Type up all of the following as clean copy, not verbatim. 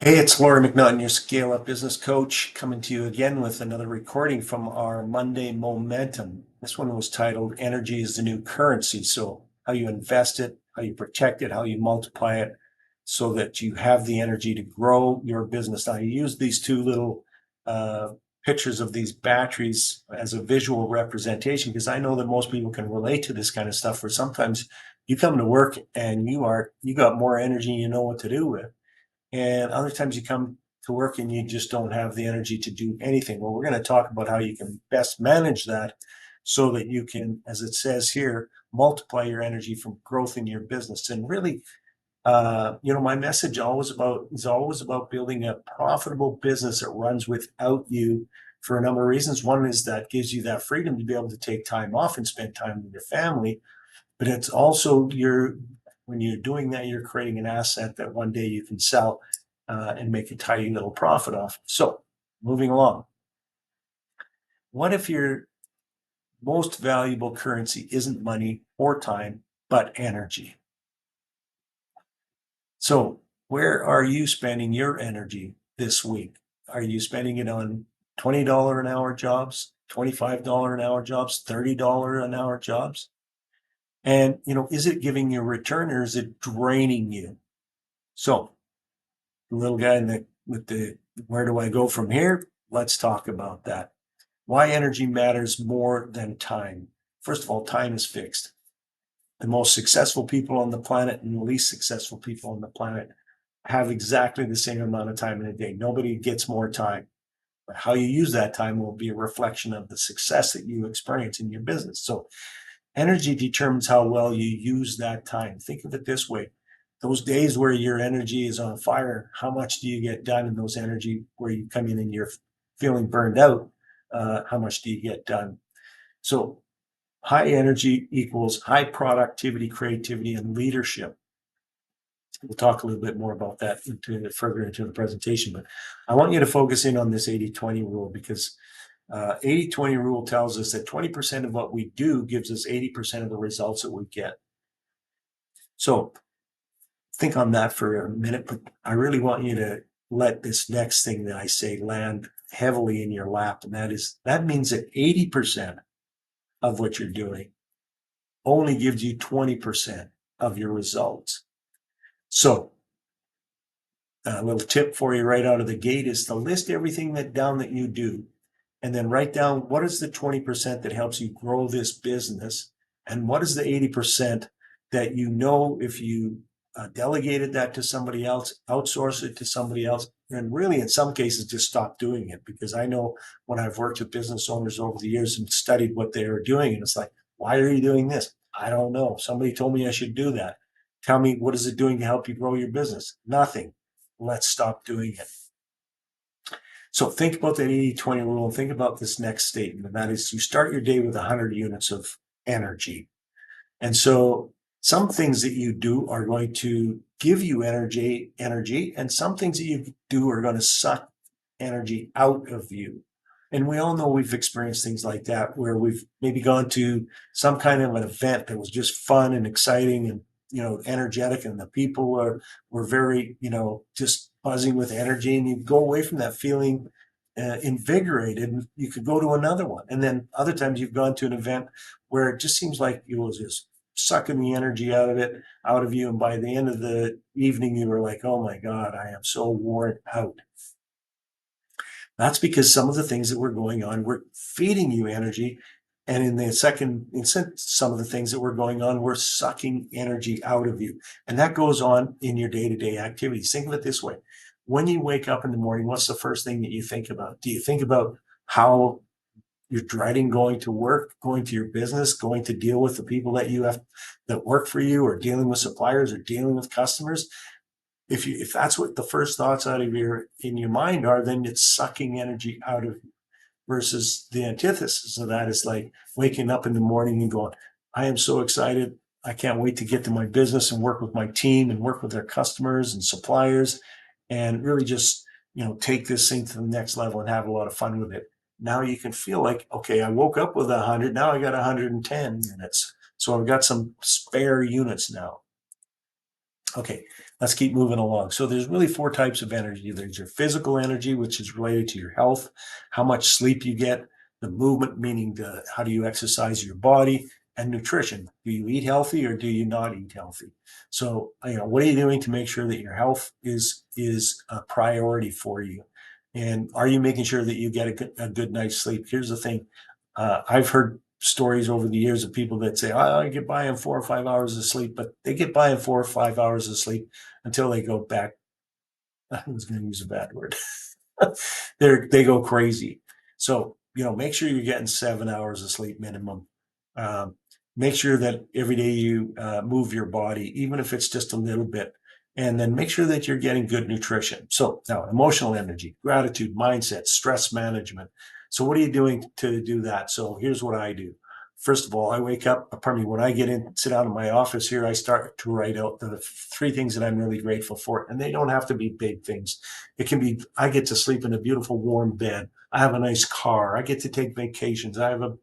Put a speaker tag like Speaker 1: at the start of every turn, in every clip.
Speaker 1: Hey, it's Laurie McNaughton, your Scale Up Business Coach, coming to you again with another recording from our Monday Momentum. This one was titled Energy is the New Currency. So, how you invest it, how you protect it, how you multiply it so that you have the energy to grow your business. Now, you use these two little pictures of these batteries as a visual representation because I know that most people can relate to this kind of stuff where sometimes you come to work and you got more energy and you know what to do with. And other times you come to work and you just don't have the energy to do anything. Well, we're going to talk about how you can best manage that so that you can, as it says here, multiply your energy from growth in your business. And really, my message is always about building a profitable business that runs without you for a number of reasons. One is that gives you that freedom to be able to take time off and spend time with your family, but it's also when you're doing that, you're creating an asset that one day you can sell and make a tiny little profit off. So, moving along, what if your most valuable currency isn't money or time, but energy? So, where are you spending your energy this week? Are you spending it on $20 an hour jobs, $25 an hour jobs, $30 an hour jobs? And, is it giving you a return or is it draining you? So, the little guy with the where do I go from here? Let's talk about that. Why energy matters more than time. First of all, time is fixed. The most successful people on the planet and the least successful people on the planet have exactly the same amount of time in a day. Nobody gets more time. But how you use that time will be a reflection of the success that you experience in your business. So energy determines how well you use that time. Think of it this way. Those days where your energy is on fire, how much do you get done in those energy where you come in and you're feeling burned out? How much do you get done? So high energy equals high productivity, creativity, and leadership. We'll talk a little bit more about that further into the presentation, but I want you to focus in on this 80-20 rule because 80-20 rule tells us that 20% of what we do gives us 80% of the results that we get. So think on that for a minute, but I really want you to let this next thing that I say land heavily in your lap. And that means that 80% of what you're doing only gives you 20% of your results. So a little tip for you right out of the gate is to list everything down that you do and then write down what is the 20% that helps you grow this business and what is the 80% that if you delegated that to somebody else, outsource it to somebody else, and really in some cases just stop doing it. Because I know when I've worked with business owners over the years and studied what they were doing, and it's like, why are you doing this? I don't know. Somebody told me I should do that. Tell me, what is it doing to help you grow your business? Nothing. Let's stop doing it. So think about that 80-20 rule and think about this next statement, and that is you start your day with 100 units of energy. And so some things that you do are going to give you energy, and some things that you do are going to suck energy out of you. And we all know we've experienced things like that where we've maybe gone to some kind of an event that was just fun and exciting and energetic, and the people were very just buzzing with energy, and you go away from that feeling invigorated. And you could go to another one, and then other times you've gone to an event where it just seems like it was just sucking the energy out of you, and by the end of the evening you were like, oh my god, I am so worn out. That's because some of the things that were going on were feeding you energy. And some of the things that were going on were sucking energy out of you. And that goes on in your day to day activities. Think of it this way. When you wake up in the morning, what's the first thing that you think about? Do you think about how you're dreading going to work, going to your business, going to deal with the people that work for you, or dealing with suppliers or dealing with customers? If that's what the first thoughts in your mind are, then it's sucking energy out of you. Versus the antithesis of that is like waking up in the morning and going, I am so excited. I can't wait to get to my business and work with my team and work with their customers and suppliers and really just, take this thing to the next level and have a lot of fun with it. Now you can feel like, okay, I woke up with 100. Now I got 110 minutes. So I've got some spare units now. Okay, let's keep moving along. So there's really four types of energy. There's your physical energy, which is related to your health, how much sleep you get, the movement, meaning how do you exercise your body, and nutrition. Do you eat healthy or do you not eat healthy? So, what are you doing to make sure that your health is a priority for you? And are you making sure that you get a good night's sleep? Here's the thing. I've heard stories over the years of people that say, I get by in 4 or 5 hours of sleep, but they get by in 4 or 5 hours of sleep until they go back. I was going to use a bad word. They go crazy. So, make sure you're getting 7 hours of sleep minimum. Um, Make sure that every day you move your body, even if it's just a little bit, and then make sure that you're getting good nutrition. So now, emotional energy, gratitude, mindset, stress management. So what are you doing to do that? So here's what I do. First of all, I wake up, pardon me, when I get in, sit down in my office here, I start to write out the three things that I'm really grateful for. And they don't have to be big things. It can be, I get to sleep in a beautiful warm bed. I have a nice car. I get to take vacations. I have a,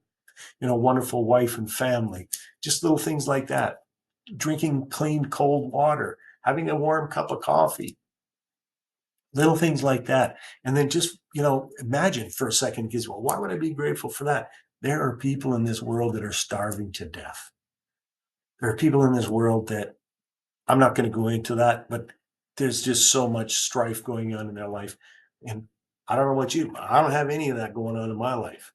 Speaker 1: wonderful wife and family. Just little things like that. Drinking clean, cold water, having a warm cup of coffee, little things like that. And then just, imagine for a second, because, well, why would I be grateful for that? There are people in this world that are starving to death. There are people in this world that I'm not going to go into that, but there's just so much strife going on in their life. And I don't know about you, but I don't have any of that going on in my life.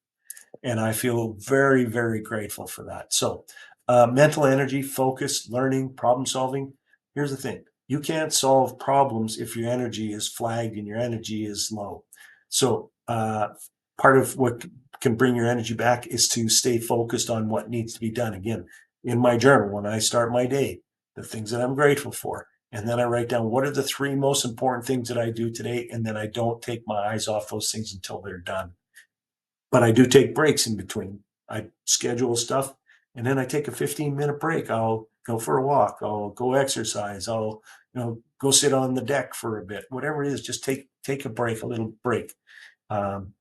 Speaker 1: And I feel very, very grateful for that. So, mental energy, focus, learning, problem solving. Here's the thing: you can't solve problems if your energy is flagged and your energy is low. So, part of what can bring your energy back is to stay focused on what needs to be done. Again, in my journal, when I start my day, the things that I'm grateful for. And then I write down what are the three most important things that I do today. And then I don't take my eyes off those things until they're done, but I do take breaks in between. I schedule stuff and then I take a 15-minute break. I'll go for a walk. I'll go exercise. I'll, go sit on the deck for a bit. Whatever it is, just take a break, a little break. Um,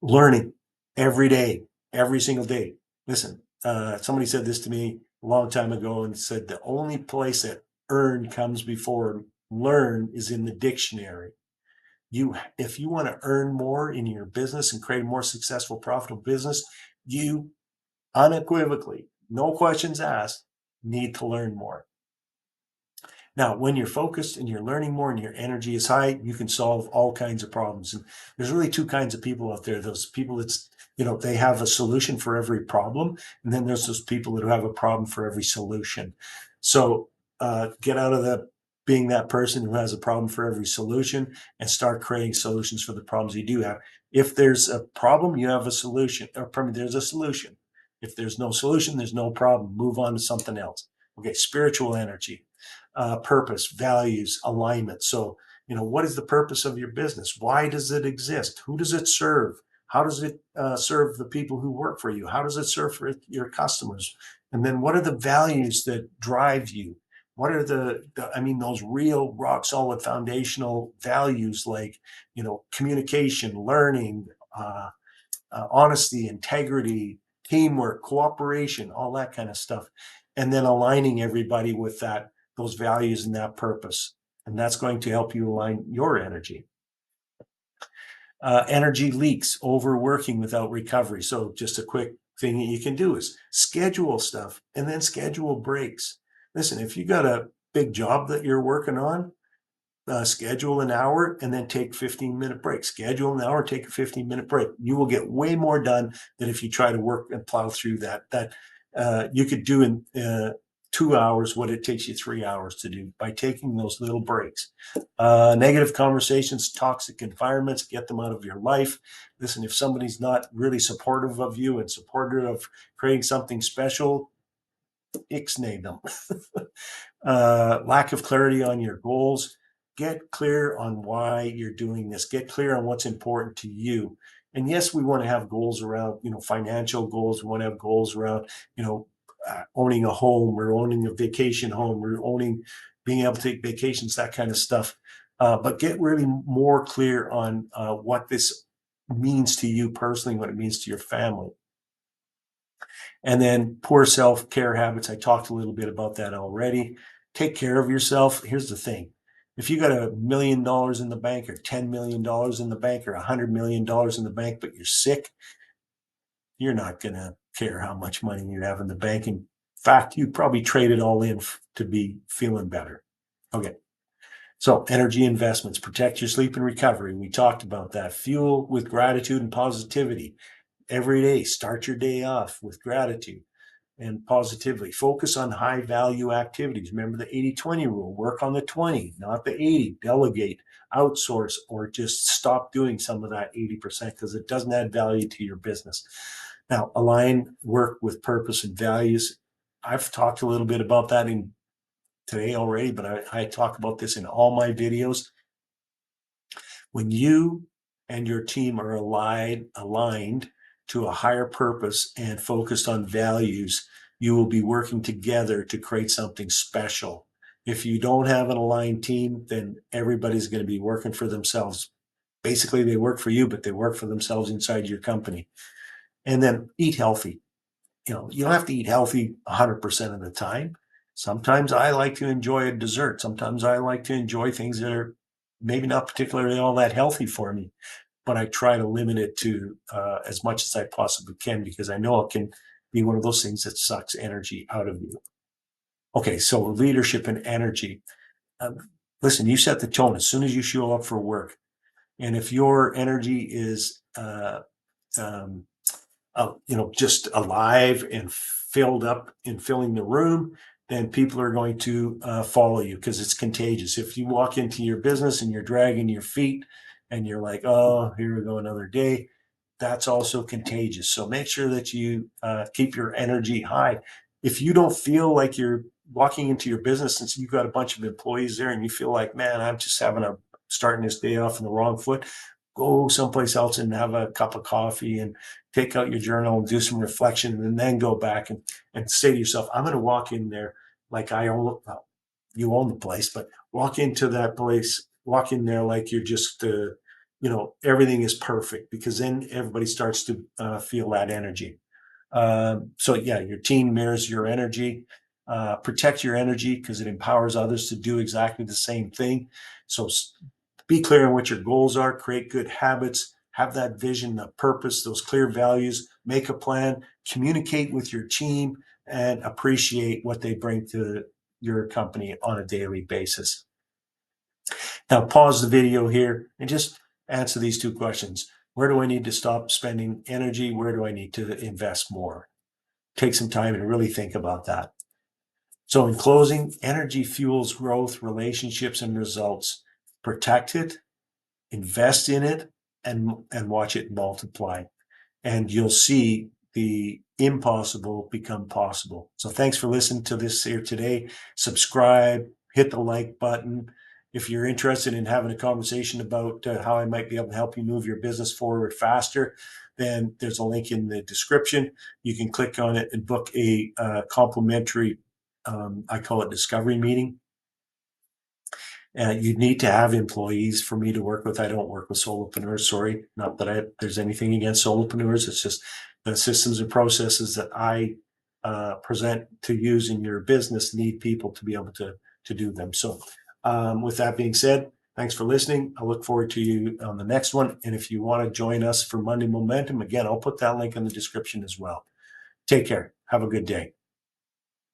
Speaker 1: Learning every day, every single day. Listen, somebody said this to me a long time ago and said the only place that earn comes before learn is in the dictionary. If you want to earn more in your business and create a more successful, profitable business, you unequivocally, no questions asked, need to learn more. Now, when you're focused and you're learning more and your energy is high, you can solve all kinds of problems. And there's really two kinds of people out there. Those people that's, they have a solution for every problem. And then there's those people that have a problem for every solution. So get out of the being that person who has a problem for every solution and start creating solutions for the problems you do have. If there's a problem, you have a solution, or pardon me, there's a solution. If there's no solution, there's no problem. Move on to something else. Okay, spiritual energy, purpose, values, alignment. So, what is the purpose of your business? Why does it exist? Who does it serve? How does it serve the people who work for you? How does it serve for your customers? And then what are the values that drive you? What are those real rock solid foundational values like, communication, learning, honesty, integrity, teamwork, cooperation, all that kind of stuff. And then aligning everybody with those values and that purpose. And that's going to help you align your energy. Energy leaks, overworking without recovery. So, just a quick thing that you can do is schedule stuff and then schedule breaks. Listen, if you got a big job that you're working on, schedule an hour and then take 15-minute break. Schedule an hour, take a 15-minute break. You will get way more done than if you try to work and plow through that. You could do in 2 hours what it takes you 3 hours to do by taking those little breaks. Negative conversations, toxic environments, get them out of your life. Listen, if somebody's not really supportive of you and supportive of creating something special, ixnay them. Lack of clarity on your goals. Get clear on why you're doing this. Get clear on what's important to you. And yes, we want to have goals around, financial goals. We want to have goals around, owning a home or owning a vacation home or being able to take vacations, that kind of stuff. But get really more clear on what this means to you personally, what it means to your family. And then poor self care habits. I talked a little bit about that already. take care of yourself. Here's the thing. If you got $1 million in the bank or $10 million in the bank or $100 million in the bank, but you're sick, you're not going to care how much money you have in the bank. In fact, you probably trade it all in to be feeling better. Okay. So energy investments, protect your sleep and recovery. We talked about that. Fuel with gratitude and positivity. Every day, start your day off with gratitude and positively. Focus on high value activities. Remember the 80-20 rule. Work on the 20, not the 80. Delegate, outsource, or just stop doing some of that 80% because it doesn't add value to your business. Now, align work with purpose and values. I've talked a little bit about that in today already, but I talk about this in all my videos. When you and your team are aligned to a higher purpose and focused on values, you will be working together to create something special. If you don't have an aligned team, then everybody's going to be working for themselves. Basically, they work for you, but they work for themselves inside your company. And then eat healthy. You don't have to eat healthy 100% of the time. Sometimes I like to enjoy a dessert. Sometimes I like to enjoy things that are maybe not particularly all that healthy for me, but I try to limit it to as much as I possibly can because I know it can be one of those things that sucks energy out of you. Okay, so leadership and energy. Um, Listen, you set the tone as soon as you show up for work. And if your energy is um, just alive and filled up and filling the room, then people are going to follow you because it's contagious. If you walk into your business and you're dragging your feet and you're like, oh, here we go, another day, that's also contagious. So make sure that you keep your energy high. If you don't feel like you're walking into your business and you've got a bunch of employees there and you feel like, man, I'm just starting this day off on the wrong foot, go someplace else and have a cup of coffee and take out your journal and do some reflection and then go back and say to yourself, I'm going to walk in there like you own the place, but walk into that place, walk in there like you're just, everything is perfect because then everybody starts to feel that energy. So yeah, your team mirrors your energy. Protect your energy because it empowers others to do exactly the same thing. So be clear on what your goals are, create good habits, have that vision, the purpose, those clear values, make a plan, communicate with your team, and appreciate what they bring to your company on a daily basis. Now, pause the video here and just answer these two questions. Where do I need to stop spending energy? Where do I need to invest more? Take some time and really think about that. So, in closing, energy fuels growth, relationships, and results. Protect it, invest in it, and watch it multiply. And you'll see the impossible become possible. So thanks for listening to this here today. Subscribe, hit the like button. If you're interested in having a conversation about how I might be able to help you move your business forward faster, then there's a link in the description. You can click on it and book a complimentary, I call it discovery meeting. You need to have employees for me to work with. I don't work with solopreneurs. Sorry, not that there's anything against solopreneurs. It's just the systems and processes that I present to use in your business need people to be able to do them. So, with that being said, thanks for listening. I look forward to you on the next one. And if you want to join us for Monday Momentum, again, I'll put that link in the description as well. Take care. Have a good day.